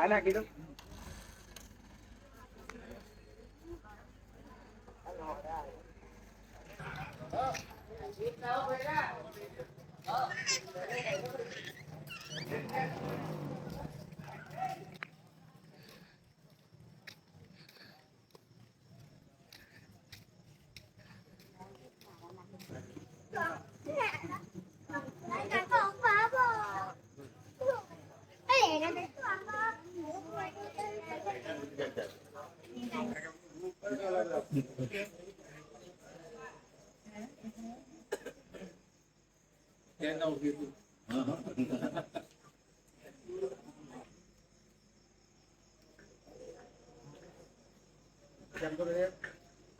નાખી દો.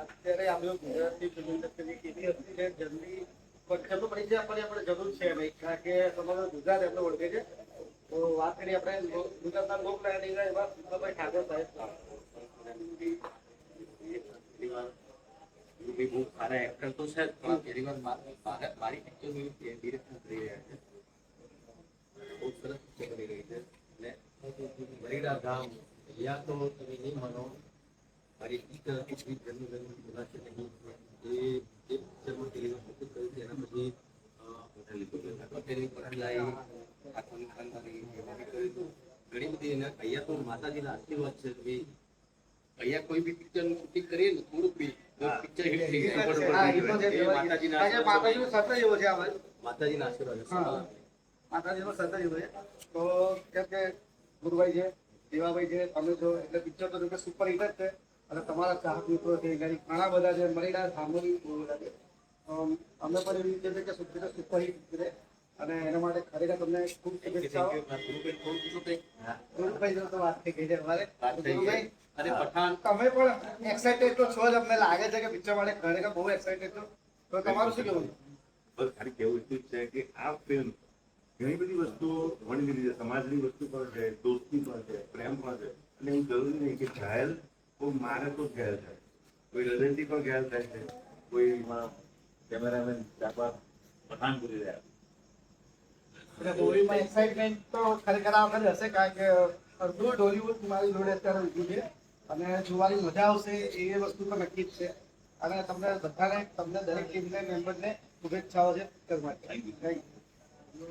અત્યારે આપણે ગુજરાતી ફિલ્મ ઇન્ડસ્ટ્રી એવી હતી કે જલ્દી ખબર પડી જાય આપણે જરૂર છે નહીં, કારણ કે તમારું ગુજરાત એમને ઓળખે છે. તો વાત કરીએ આપણે ગુજરાતના લોકનાયક એવા સુંદરભાઈ ઠાકોર સાહેબ. બહુ સારા એક્ટર તો છે, પણ પહેલી વાર મારી પિક્ચર ડિરેક્શન કરી રહ્યા છે. બહુ સરસ પિક્ચર કરી રહી છે. અને મરીડા ગામ અહીંયા તો તમે નહીં માનો, મારી પિક્ચર હતી જન્મ બોલાશે નહીં, એ પિક્ચરમાં પહેલી વાર ફોકસ કર્યું છે. એના પછી ઘણી બધી એના અહીંયા તો માતાજીના આશીર્વાદ છે. અહીંયા કોઈ બી પિક્ચર નું શૂટિંગ કરીએ ને થોડુંક બી પિક્ચર હિટ થઈ જાય. માતાજીના આશીર્વાદ, માતાજીનો સતત એવો છે. તો કેમ કે ગુરુભાઈ છે, દેવાભાઈ છે, તમે છો એટલે પિક્ચર તો સુપર હિટ જ છે. અને તમારા ચાહક મિત્રો છે, ઘણા બધા છે, મરીડા સાંભળી બહુ બધા છે. અમે પણ એવી રીતે છે કે સુપર હિટ છે. અને એના માટે ખરેખર તમને ખૂબ શુભેચ્છાઓ. ગુરુભાઈ તો વાત થઈ ગઈ છે અમારે. ગુરુભાઈ અને પઠાણ તમે પણ એક્સાઇટેડ તો છો જ, અમને લાગે છે કે પિક્ચર માટે ખરેખર બહુ એક્સાઇટેડ છો. તો તમારું શું કહેવું? બસ ખાલી કહેવું એટલું જ છે કે આ ફિલ્મ ઘણી બધી વસ્તુઓ વણી લીધી છે. સમાજની વસ્તુ પણ છે, દોસ્તી પણ છે, પ્રેમ પણ છે. અને એવું જરૂરી નહીં કે ઘાયલ કોઈ મારે તો જ ઘાયલ થાય, કોઈ હૃદયથી પણ ઘાયલ થાય છે, કોઈ કેમેરામેન પઠાણ કરી રહ્યા. એટલે મૂવીમાં એક્સાઇટમેન્ટ તો ખરેખર આ વખતે હશે, કારણ કે અડધું હોલીવુડ મારી જોડે અત્યારે ઊભું છે અને જોવાની મજા આવશે એ વસ્તુ તો નક્કી જ છે. અને તમને બધાને, તમને દરેક ટીમને મેમ્બરને શુભેચ્છાઓ છે. Thank you.